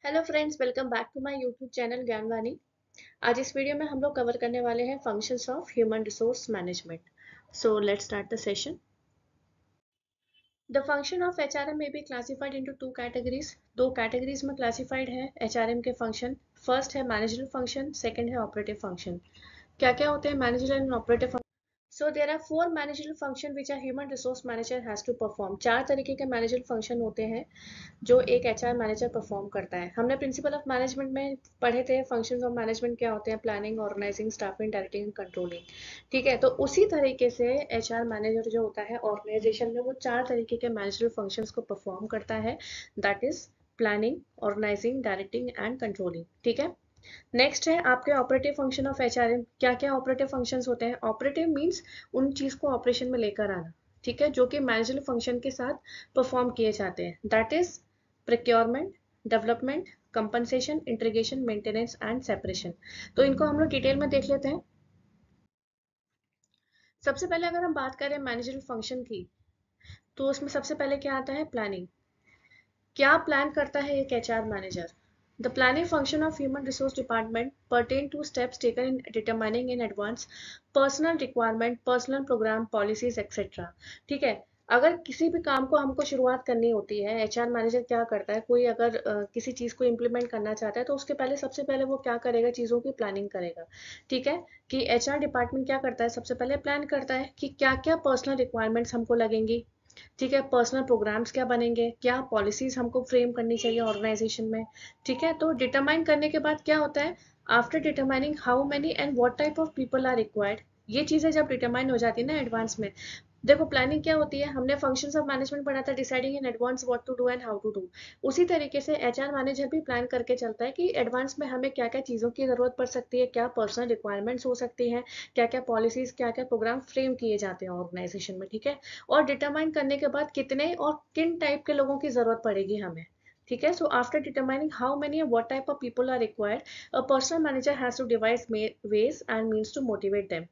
Hello friends, welcome back to my YouTube channel Gyanvani. आज इस video में हम लोग कवर करने वाले हैं functions of human resource management. So let's start the session. The function of HRM में be classified into two categories. दो कैटेगरीज में क्लासिफाइड है एचआरएम के फंक्शन। फर्स्ट है मैनेजरल फंक्शन, सेकंड है ऑपरेटिव फंक्शन। क्या क्या होते हैं managerial and operative? So there are four managerial function which a human resource manager has to perform। चार तरीके के मैनेजरल फंक्शन होते हैं जो एक एचआर मैनेजर परफॉर्म करता है। हमने प्रिंसिपल ऑफ मैनेजमेंट में पढ़े थे फंक्शंस ऑफ मैनेजमेंट क्या होते हैं, planning, organising, staffing, directing, controlling. ठीक है, तो उसी तरीके से एचआर मैनेजर जो होता है ऑर्गेनाइजेशन में वो चार तरीके के मैनेजरल फंक्शंस को परफॉर्म करता है। That is planning, organising, directing and controlling. ठीक है। नेक्स्ट है आपके ऑपरेटिव फंक्शन ऑफ एचआरएम। क्या क्या ऑपरेटिव फंक्शंस होते हैं? ऑपरेटिव मींस उन चीज को ऑपरेशन में लेकर आना, ठीक है, जो कि मैनेजरल फंक्शन के साथ परफॉर्म किए जाते हैं। That is procurement, development, compensation, integration, maintenance and separation. तो इनको हम लोग डिटेल में देख लेते हैं। सबसे पहले अगर हम बात करें मैनेजरल फंक्शन की, तो उसमें सबसे पहले क्या आता है? प्लानिंग। क्या प्लान करता है एक HR manager? The planning function of human resource department pertain to steps taken in determining in advance personal requirement, personal program, policies, etc. ठीक है। अगर किसी भी काम को हमको शुरुआत करनी होती है, एचआर मैनेजर क्या करता है, कोई अगर किसी चीज को इम्प्लीमेंट करना चाहता है तो उसके पहले सबसे पहले वो क्या करेगा? चीजों की प्लानिंग करेगा। ठीक है, कि एचआर डिपार्टमेंट क्या करता है? सबसे पहले प्लान करता है कि क्या क्या पर्सनल रिक्वायरमेंट्स हमको लगेंगी। ठीक है, पर्सनल प्रोग्राम्स क्या बनेंगे, क्या पॉलिसीज हमको फ्रेम करनी चाहिए ऑर्गेनाइजेशन में। ठीक है, तो डिटरमाइन करने के बाद क्या होता है? After determining how many and what type of people are required, ये चीजें जब डिटरमाइन हो जाती है ना एडवांस में। देखो प्लानिंग क्या होती है, हमने फंक्शंस ऑफ मैनेजमेंट पढ़ा था, deciding in advance what to do and how to do. उसी तरीके से एचआर मैनेजर भी प्लान करके चलता है कि एडवांस में हमें क्या क्या चीजों की जरूरत पड़ सकती है, क्या पर्सनल रिक्वायरमेंट्स हो सकती हैं, क्या क्या पॉलिसीज, क्या क्या प्रोग्राम फ्रेम किए जाते हैं ऑर्गेनाइजेशन में। ठीक है, और डिटरमाइन करने के बाद कितने और किन टाइप के लोगों की जरूरत पड़ेगी हमें। ठीक है, so after determining how many and what type of people are required, a personal manager has to devise ways and means to motivate them।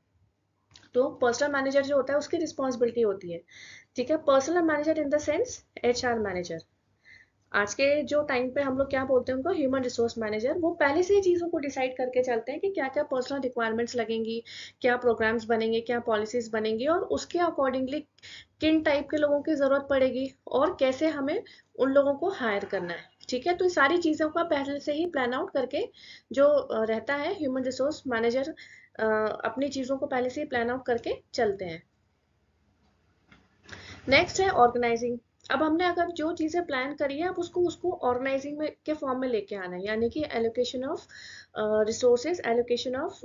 तो पर्सनल मैनेजर जो होता है उसकी रिस्पॉन्सिबिलिटी होती है। ठीक है, personal manager in the sense HR manager. आज के जो टाइम पे हम लोग क्या बोलते हैं उनको, ह्यूमन रिसोर्स मैनेजर। वो पहले से ही चीज़ों को डिसाइड करके चलते हैं कि क्या क्या पर्सनल रिक्वायरमेंट्स लगेंगी, क्या प्रोग्राम्स बनेंगे, क्या पॉलिसीज बनेंगी, और उसके अकॉर्डिंगली किन टाइप के लोगों की ज़रूरत पड़ेगी और कैसे हमें उन लोगों को हायर करना है। ठीक है, तो ये सारी चीज़ों का पहले से ही प्लान आउट करके जो रहता है ह्यूमन रिसोर्स मैनेजर, अपनी चीज़ों को पहले से ही प्लान आउट करके चलते हैं। नेक्स्ट है ऑर्गेनाइजिंग। अब हमने अगर जो चीजें प्लान करी है, अब उसको उसको ऑर्गेनाइजिंग में के फॉर्म में लेके आना है, यानी कि allocation of resources, allocation of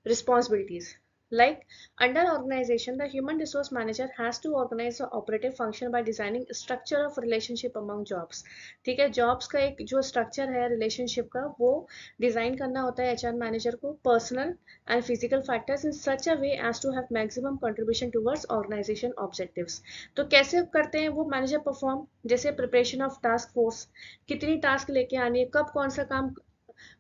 responsibilities. Like under organization, the human resource manager has to organize the operative function by designing structure of relationship among jobs। ठीक है, जॉब्स का एक जो स्ट्रक्चर है रिलेशनशिप का, वो डिजाइन करना होता है एचआर मैनेजर को, personal and physical factors in such a way as to have maximum contribution towards organisation objectives. तो कैसे करते हैं वो मैनेजर परफॉर्म? जैसे प्रिपरेशन ऑफ टास्क फोर्स, कितनी टास्क लेके आनी है, कब कौन सा काम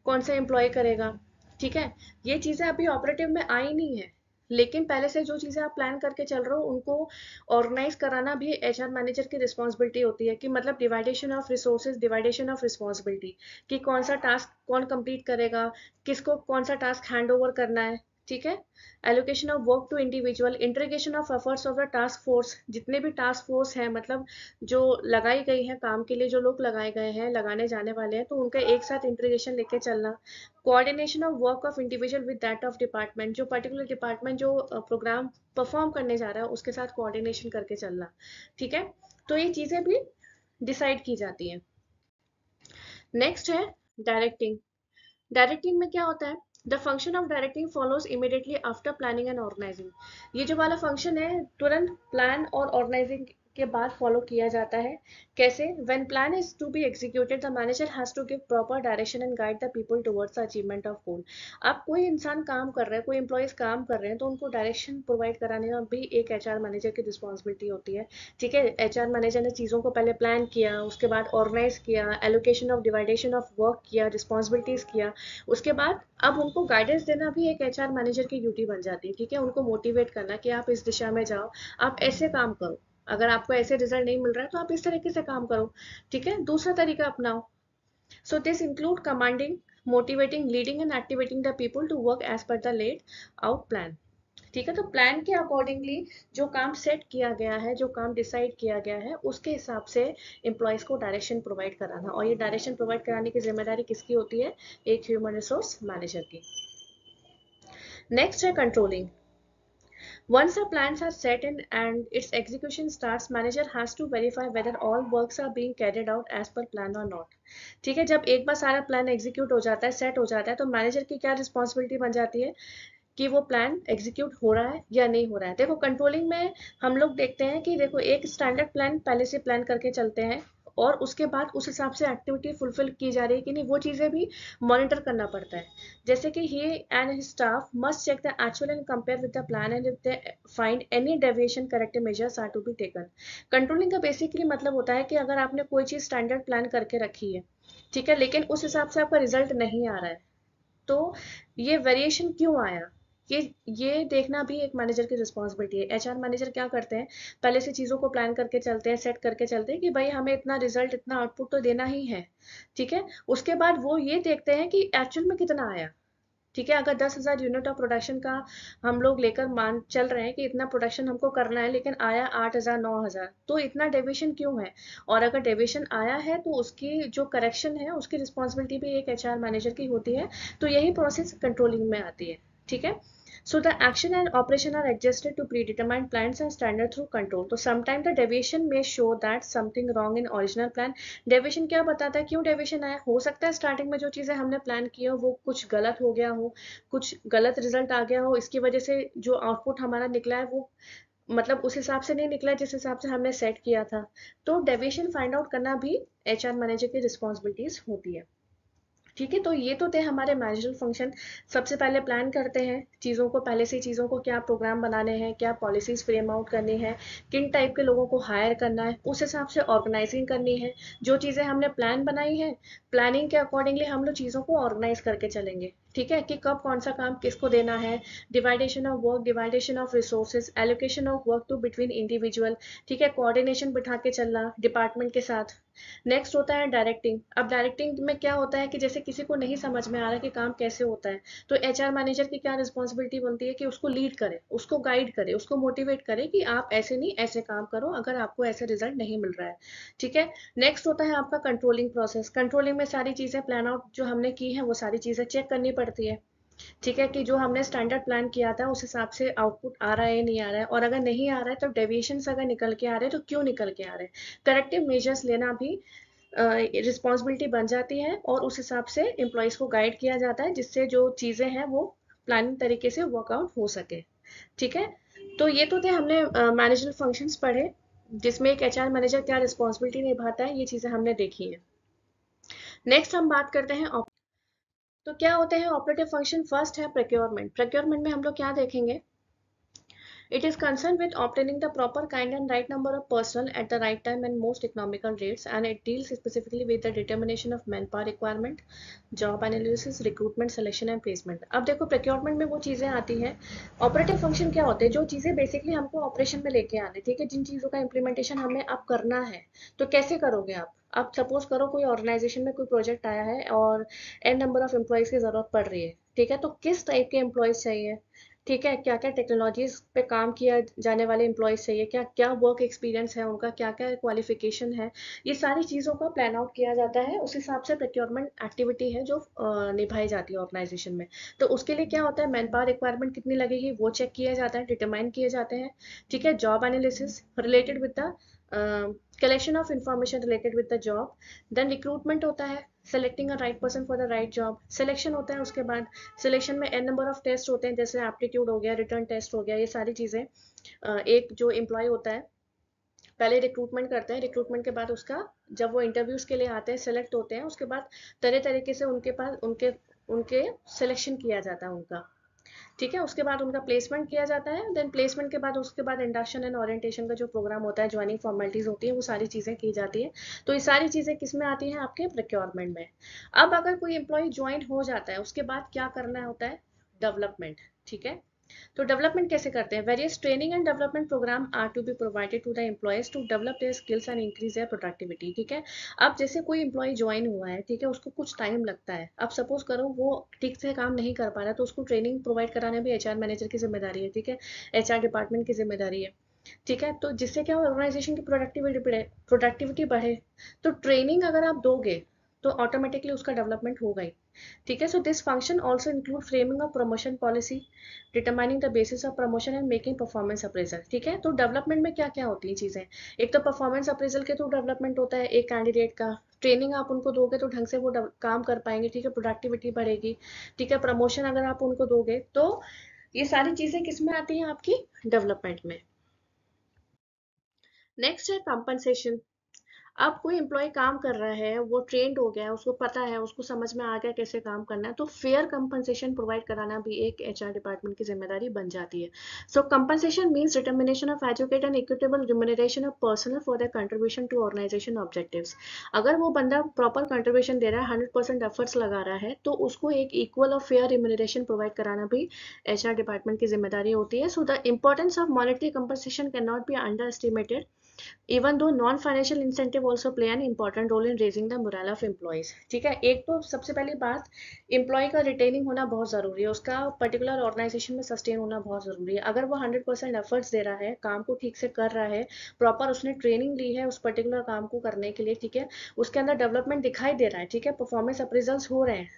कौन सा एम्प्लॉय करेगा। ठीक है, ये चीजें अभी ऑपरेटिव में आई नहीं है, लेकिन पहले से जो चीजें आप प्लान करके चल रहे हो उनको ऑर्गेनाइज कराना भी एचआर मैनेजर की रिस्पॉन्सिबिलिटी होती है। कि मतलब division of resources, division of responsibility, कि कौन सा टास्क कौन कंप्लीट करेगा, किसको कौन सा टास्क हैंड ओवर करना है। ठीक है, allocation of work to individual, integration of efforts of the task force, जितने भी टास्क फोर्स है, मतलब जो लगाई गई है काम के लिए, जो लोग लगाए गए हैं, लगाने जाने वाले हैं, तो उनका एक साथ इंटीग्रेशन लेके चलना। Coordination of work of individual with that of department, जो पर्टिकुलर डिपार्टमेंट जो प्रोग्राम परफॉर्म करने जा रहा है उसके साथ कोऑर्डिनेशन करके चलना। ठीक है, तो ये चीजें भी डिसाइड की जाती हैं। नेक्स्ट है डायरेक्टिंग। डायरेक्टिंग में क्या होता है? The function of directing follows immediately after planning and organising. ये जो वाला फंक्शन है तुरंत प्लान और ऑर्गेनाइजिंग के बाद फॉलो किया जाता है। कैसे? When plan is to be executed, the manager has to give proper direction and guide the people towards the achievement of goal. अब कोई इंसान काम कर रहा है, कोई एम्प्लॉयज काम कर रहे हैं, तो उनको डायरेक्शन प्रोवाइड कराने का भी एक एचआर मैनेजर की रिस्पॉन्सिबिलिटी होती है। ठीक है, एचआर मैनेजर ने चीज़ों को पहले प्लान किया, उसके बाद ऑर्गेनाइज किया, allocation of division of work किया, रिस्पॉन्सिबिलिटीज किया, उसके बाद अब उनको गाइडेंस देना भी एक एचआर मैनेजर की ड्यूटी बन जाती है। ठीक है, उनको मोटिवेट करना कि आप इस दिशा में जाओ, आप ऐसे काम करो, अगर आपको ऐसे रिजल्ट नहीं मिल रहा है तो आप इस तरीके से काम करो। ठीक है, दूसरा तरीका अपनाओ। So this include commanding, motivating, leading and activating the people to work as per the laid out plan. ठीक है, तो प्लान के अकॉर्डिंगली जो काम सेट किया गया है, जो काम डिसाइड किया गया है, उसके हिसाब से एम्प्लॉयज को डायरेक्शन प्रोवाइड कराना, और ये डायरेक्शन प्रोवाइड कराने की जिम्मेदारी किसकी होती है? एक ह्यूमन रिसोर्स मैनेजर की। नेक्स्ट है controlling. Once the plans are set in and its execution starts, manager has to verify whether all works are being carried out as per plan or not. ठीक है, जब एक बार सारा plan execute हो जाता है, सेट हो जाता है, तो मैनेजर की क्या रिस्पॉन्सिबिलिटी बन जाती है कि वो प्लान एग्जीक्यूट हो रहा है या नहीं हो रहा है। देखो कंट्रोलिंग में हम लोग देखते हैं कि देखो एक स्टैंडर्ड प्लान पहले से प्लान करके चलते हैं, और उसके बाद उस हिसाब से एक्टिविटी फुलफिल की जा रही है कि नहीं, वो चीज़ें भी मॉनिटर करना पड़ता है। जैसे कि he and his staff must check the actual and compare with the plan, and if they find any deviation corrective measures are to be taken. Controlling का बेसिकली मतलब होता है कि अगर आपने कोई चीज़ स्टैंडर्ड प्लान करके रखी है, ठीक है, लेकिन उस हिसाब से आपका रिजल्ट नहीं आ रहा है, तो ये वेरिएशन क्यों आया, ये ये देखना भी एक मैनेजर की रिस्पॉन्सिबिलिटी है। एचआर मैनेजर क्या करते हैं, पहले से चीज़ों को प्लान करके चलते हैं, सेट करके चलते हैं कि भाई हमें इतना रिजल्ट, इतना आउटपुट तो देना ही है, ठीक है। उसके बाद वो ये देखते हैं कि एक्चुअल में कितना आया, ठीक है। अगर 10,000 यूनिट ऑफ प्रोडक्शन का हम लोग लेकर मान चल रहे हैं कि इतना प्रोडक्शन हमको करना है, लेकिन आया 8,000 9,000, तो इतना डेविएशन क्यों है? और अगर डेविएशन आया है तो उसकी जो करेक्शन है उसकी रिस्पॉन्सिबिलिटी भी एक एचआर मैनेजर की होती है। तो यही प्रोसेस कंट्रोलिंग में आती है, ठीक है। So the action and operation are adjusted to predetermined plans and standard through control. तो sometimes the deviation may show that something wrong in original plan. Deviation क्या बताता है, क्यों डेविएशन आया? हो सकता है स्टार्टिंग में जो चीज़ें हमने प्लान की हो वो कुछ गलत हो गया हो, कुछ गलत रिजल्ट आ गया हो, इसकी वजह से जो आउटपुट हमारा निकला है वो मतलब उस हिसाब से नहीं निकला जिस हिसाब से हमने सेट किया था। तो डेविएशन फाइंड आउट करना भी एचआर मैनेजर की रिस्पॉन्सिबिलिटीज होती है, ठीक है। तो ये तो थे हमारे मैनेजरल फंक्शन। सबसे पहले प्लान करते हैं चीज़ों को, पहले से चीज़ों को क्या प्रोग्राम बनाने हैं, क्या पॉलिसीज फ्रेम आउट करनी है, किन टाइप के लोगों को हायर करना है, उस हिसाब से ऑर्गेनाइजिंग करनी है। जो चीज़ें हमने प्लान बनाई है, प्लानिंग के अकॉर्डिंगली हम लोग चीज़ों को ऑर्गेनाइज करके चलेंगे, ठीक है, कि कब कौन सा काम किसको देना है, division of work, division of resources, allocation of work to between individual, ठीक है, कोऑर्डिनेशन बिठा के चलना डिपार्टमेंट के साथ। नेक्स्ट होता है डायरेक्टिंग। अब डायरेक्टिंग में क्या होता है कि जैसे किसी को नहीं समझ में आ रहा कि काम कैसे होता है, तो एचआर मैनेजर की क्या रिस्पॉन्सिबिलिटी बनती है कि उसको लीड करे, उसको गाइड करे, उसको मोटिवेट करे कि आप ऐसे नहीं ऐसे काम करो अगर आपको ऐसे रिजल्ट नहीं मिल रहा है, ठीक है। नेक्स्ट होता है आपका कंट्रोलिंग प्रोसेस। कंट्रोलिंग में सारी चीजें प्लान आउट जो हमने की है वो सारी चीजें चेक करनी पड़ती है, ठीक है, कि जो हमने स्टैंडर्ड प्लान किया था उस हिसाब से आउटपुट आ रहा है नहीं आ रहा है, और अगर नहीं आ रहा है तो डेविएशंस अगर निकल के आ रहे हैं तो क्यों निकल के आ रहे हैं, करेक्टिव मेजर्स लेना भी रिस्पॉन्सिबिलिटी बन जाती है, और उस हिसाब से एम्प्लॉयज को गाइड किया जाता है जिससे जो चीज़ें हैं वो प्लानिंग तरीके से वर्कआउट हो सके, ठीक है। तो ये तो थे हमने मैनेजरल फंक्शंस पढ़े, जिसमें एक एचआर मैनेजर क्या रिस्पॉन्सिबिलिटी निभाता है, ये चीज़ें हमने देखी है। नेक्स्ट हम बात करते हैं तो क्या होते हैं ऑपरेटिव फंक्शन। फर्स्ट है प्रोक्योरमेंट। प्रोक्योरमेंट में हम लोग क्या देखेंगे, it is concerned with obtaining the proper kind and right number of personnel at the right time and most economical rates, and it deals specifically with the determination of manpower requirement, job analysis, recruitment, selection and placement. अब देखो procurement में वो चीज़ें आती हैं। Operative function क्या होते हैं, जो चीज़ें बेसिकली हमको ऑपरेशन में लेके आने, ठीक है, जिन चीज़ों का इंप्लीमेंटेशन हमें अब करना है, तो कैसे करोगे आप सपोज करो कोई ऑर्गेनाइजेशन में कोई प्रोजेक्ट आया है और एन नंबर ऑफ एम्प्लॉयज़ की ज़रूरत पड़ रही है, ठीक है, तो किस टाइप के एम्प्लॉयज़ चाहिए, ठीक है, क्या क्या टेक्नोलॉजीज पे काम किया जाने वाले एम्प्लॉयज चाहिए, क्या क्या वर्क एक्सपीरियंस है उनका, क्या क्या क्वालिफिकेशन है, ये सारी चीज़ों का प्लान आउट किया जाता है। उस हिसाब से प्रोक्योरमेंट एक्टिविटी है जो निभाई जाती है ऑर्गेनाइजेशन में। तो उसके लिए क्या होता है, मैन पावर रिक्वायरमेंट कितनी लगेगी वो चेक किया जाता है, डिटरमाइन किए जाते हैं, ठीक है। Job analysis related with the collection of information related with the job. Then recruitment होता है, selecting a right person for the right job. Selection होता है, उसके बाद सिलेक्शन में एन नंबर ऑफ टेस्ट होते हैं, जैसे एप्टीट्यूड हो गया, रिटर्न टेस्ट हो गया, ये सारी चीज़ें एक जो एम्प्लॉय होता है पहले रिक्रूटमेंट करते हैं, रिक्रूटमेंट के बाद उसका जब वो इंटरव्यूज के लिए आते हैं, सेलेक्ट होते हैं, उसके बाद तरह तरीके से उनके पास उनके उनके सिलेक्शन किया जाता है उनका, ठीक है। उसके बाद उनका प्लेसमेंट किया जाता है, देन प्लेसमेंट के बाद उसके बाद इंडक्शन एंड ओरिएंटेशन का जो प्रोग्राम होता है, ज्वाइनिंग फॉर्मेलिटीज होती है, वो सारी चीज़ें की जाती है। तो ये सारी चीज़ें किस में आती हैं, आपके प्रोक्योरमेंट में। अब अगर कोई एम्प्लॉय ज्वाइन हो जाता है उसके बाद क्या करना होता है, डेवलपमेंट, ठीक है। तो डेवलपमेंट कैसे करते हैं? Various training and development programme are to be provided to the employees to develop their skills and increase their productivity. ठीक है, अब जैसे कोई एम्प्लॉय ज्वाइन हुआ है, ठीक है, उसको कुछ टाइम लगता है, अब सपोज करो वो ठीक से काम नहीं कर पा रहा, तो उसको ट्रेनिंग प्रोवाइड कराना भी एचआर मैनेजर की जिम्मेदारी है। ठीक है, एचआर डिपार्टमेंट की जिम्मेदारी है। ठीक है, तो जिससे क्या ऑर्गेनाइजेशन की प्रोडक्टिविटी बढ़े। तो ट्रेनिंग अगर आप दोगे तो ऑटोमेटिकली उसका डेवलपमेंट होगा ही। ठीक है, so this function also include framing of promotion policy, determining the basis of promotion and making performance appraisal. ठीक है, तो डेवलपमेंट में क्या क्या होती है चीजें? एक तो परफॉर्मेंस अप्रेजल के थ्रू डेवलपमेंट होता है एक कैंडिडेट का। ट्रेनिंग आप उनको दोगे तो ढंग से वो काम कर पाएंगे। ठीक है, प्रोडक्टिविटी बढ़ेगी। ठीक है, प्रमोशन अगर आप उनको दोगे तो ये सारी चीजें किसमें आती हैं? आपकी डेवलपमेंट में। नेक्स्ट है कंपनसेशन। अब कोई एम्प्लॉय काम कर रहा है, वो ट्रेंड हो गया है, उसको पता है, उसको समझ में आ गया कैसे काम करना है, तो फेयर कंपनसेशन प्रोवाइड कराना भी एक एचआर डिपार्टमेंट की जिम्मेदारी बन जाती है। So compensation means determination of adequate and equitable remuneration of personnel for the contribution to organisation objectives. अगर वो बंदा प्रॉपर कंट्रीब्यूशन दे रहा है, 100% एफर्ट्स लगा रहा है, तो उसको एक इक्वल और फेयर रिम्यूनरेशन प्रोवाइड कराना भी एचआर डिपार्टमेंट की जिम्मेदारी होती है। So the importance of monetary compensation can not be underestimated, even though non financial incentive also play an important role in raising the morale of employees. ठीक है, एक तो सबसे पहली बात, एम्प्लॉय का रिटेनिंग होना बहुत जरूरी है, उसका पर्टिकुलर ऑर्गेनाइजेशन में सस्टेन होना बहुत जरूरी है। अगर वो 100% एफर्ट्स दे रहा है, काम को ठीक से कर रहा है, प्रॉपर उसने ट्रेनिंग ली है उस पर्टिकुलर काम को करने के लिए, ठीक है, उसके अंदर डेवलपमेंट दिखाई दे रहा है, ठीक है, परफॉर्मेंस अप्रेजल्स हो रहे हैं,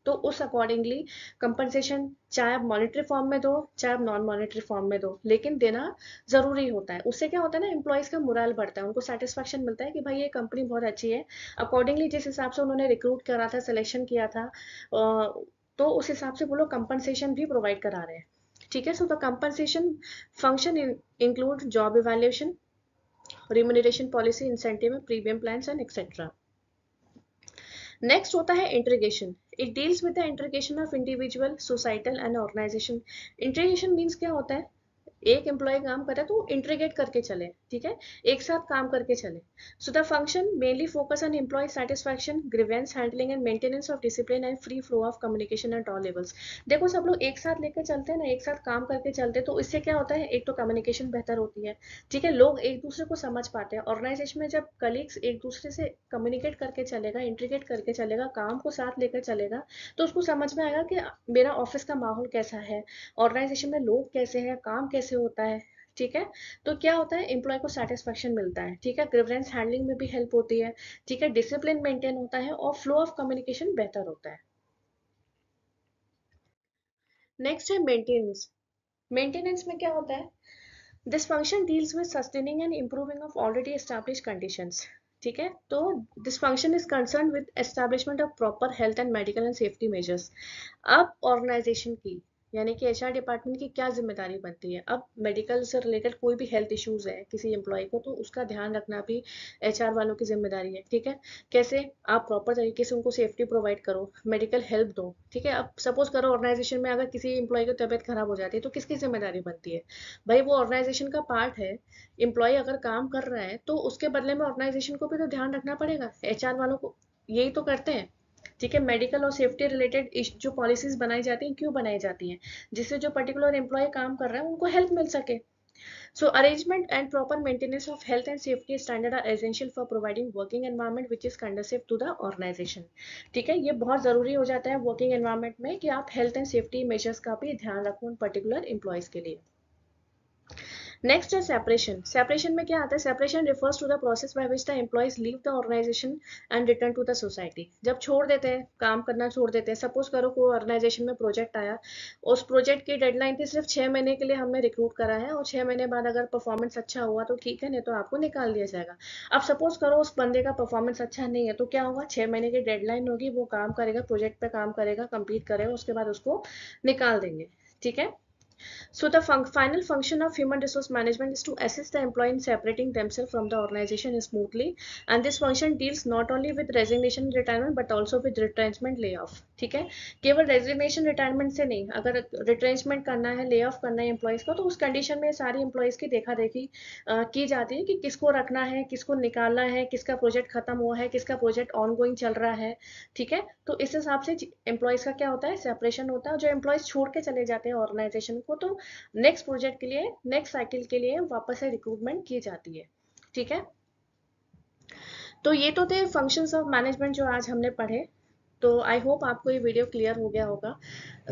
तो उस अकॉर्डिंगली कंपनसेशन चाहे आप मॉनेटरी फॉर्म में दो, चाहे आप नॉन मॉनेटरी फॉर्म में दो, लेकिन देना जरूरी होता है। उससे क्या होता है ना, एम्प्लॉयज का मोरल बढ़ता है, उनको सेटिस्फेक्शन मिलता है कि भाई ये कंपनी बहुत अच्छी है, अकॉर्डिंगली जिस हिसाब से उन्होंने रिक्रूट करा था, सिलेक्शन किया था, तो उस हिसाब से वो लोग कंपनसेशन भी प्रोवाइड करा रहे हैं। ठीक है, so the compensation function include job evaluation, remuneration policy, incentive, premium plans and etcetera. Next होता है integration. It deals with the integration of individual, societal and organisation. Integration means क्या होता है? एक एम्प्लॉय काम करे तो इंटीग्रेट करके चले, ठीक है, एक साथ काम करके चले। So the function mainly focus on employee satisfaction, grievance handling and maintenance of discipline and free flow of communication at all levels. देखो सब लोग एक साथ लेकर चलते हैं ना, एक साथ काम करके चलते हैं, तो इससे क्या होता है, एक तो कम्युनिकेशन बेहतर होती है। ठीक है, लोग एक दूसरे को समझ पाते हैं। ऑर्गेनाइजेशन में जब कलीग्स एक दूसरे से कम्युनिकेट करके चलेगा, इंटीग्रेट करके चलेगा, काम को साथ लेकर चलेगा, तो उसको समझ में आएगा कि मेरा ऑफिस का माहौल कैसा है, ऑर्गेनाइजेशन में लोग कैसे हैं, काम कैसे होता है। ठीक है, तो क्या होता है, एम्प्लॉय को सेटिस्फेक्शन मिलता है। ठीक है, ग्रीवेंस हैंडलिंग में भी हेल्प होती है। ठीक है, डिसिप्लिन मेंटेन होता है और फ्लो ऑफ कम्युनिकेशन बेहतर होता है। नेक्स्ट है मेंटेनेंस। मेंटेनेंस में क्या होता है? This function deals with sustaining and improving of already establish conditions. ठीक है, तो this function is concern with establishment of proper health and medical and safety measures. अब ऑर्गेनाइजेशन की, यानी कि एचआर डिपार्टमेंट की क्या जिम्मेदारी बनती है? अब मेडिकल से रिलेटेड कोई भी हेल्थ इश्यूज है किसी एम्प्लॉय को, तो उसका ध्यान रखना भी एचआर वालों की जिम्मेदारी है। ठीक है, कैसे? आप प्रॉपर तरीके से उनको सेफ्टी प्रोवाइड करो, मेडिकल हेल्प दो। ठीक है, अब सपोज करो ऑर्गेनाइजेशन में अगर किसी एम्प्लॉय की तबियत खराब हो जाती है, तो किसकी जिम्मेदारी बनती है? भाई वो ऑर्गेनाइजेशन का पार्ट है। एम्प्लॉय अगर काम कर रहा है तो उसके बदले में ऑर्गेनाइजेशन को भी तो ध्यान रखना पड़ेगा, एचआर वालों को यही तो करते हैं। ठीक है, मेडिकल और सेफ्टी रिलेटेड जो पॉलिसीज बनाई जाती हैं, क्यों बनाई जाती हैं? जिससे जो पर्टिकुलर एम्प्लॉय काम कर रहा है उनको हेल्प मिल सके। So arrangement and proper maintenance of health and safety standard are essential for providing working environment which is conducive to the organization। ठीक है, ये बहुत जरूरी हो जाता है वर्किंग एनवायरनमेंट में कि आप हेल्थ एंड सेफ्टी मेजर्स का भी ध्यान रखो उन पर्टिकुलर एम्प्लॉयज के लिए। नेक्स्ट है सेपरेशन। सेपरेशन में क्या आता है? Separation refers to the process by which the employees leave the organisation and return to the society. जब छोड़ देते हैं, काम करना छोड़ देते हैं, सपोज करो कोई ऑर्गेनाइजेशन में प्रोजेक्ट आया, उस प्रोजेक्ट की डेडलाइन थी सिर्फ 6 महीने के लिए हमने रिक्रूट करा है, और 6 महीने बाद अगर परफॉर्मेंस अच्छा हुआ तो ठीक है, नहीं तो आपको निकाल दिया जाएगा। अब सपोज करो उस बंदे का परफॉर्मेंस अच्छा नहीं है, तो क्या होगा? 6 महीने की डेडलाइन होगी, वो काम करेगा, प्रोजेक्ट पे काम करेगा, कंप्लीट करेगा, उसके बाद उसको निकाल देंगे। ठीक है, so the final function of human resource management is to assist the employee in separating themselves from the organization smoothly, and this function deals not only with resignation and retirement but also with retrenchment layoff। ठीक है, केवल resignation retirement से नहीं, अगर retrenchment करना है, lay off करना है एम्प्लॉयज को, तो उस कंडीशन में सारी एम्प्लॉयज की देखा देखी की जाती है कि किसको रखना है, किसको निकालना है, किसका प्रोजेक्ट खत्म हुआ है, किसका प्रोजेक्ट ऑन गोइंग चल रहा है। ठीक है, तो इस हिसाब से एम्प्लॉयज का क्या होता है? सेपरेशन होता है। जो एम्प्लॉयज छोड़ के चले जाते हैं ऑर्गेनाइजेशन को तो नेक्स्ट प्रोजेक्ट के लिए, नेक्स्ट साइकिल के लिए वापस से रिक्रूटमेंट की जाती है। ठीक है, तो ये तो थे फंक्शंस ऑफ मैनेजमेंट जो आज हमने पढ़े। तो आई होप आपको ये वीडियो क्लियर हो गया होगा,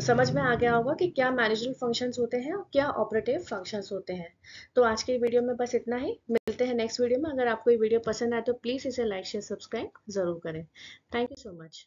समझ में आ गया होगा कि क्या मैनेजरल फंक्शंस होते हैं और क्या ऑपरेटिव फंक्शंस होते हैं। तो आज के वीडियो में बस इतना ही, मिलते हैं नेक्स्ट वीडियो में। अगर आपको ये वीडियो पसंद आए तो प्लीज़ इसे लाइक शेयर सब्सक्राइब जरूर करें। Thank you so much.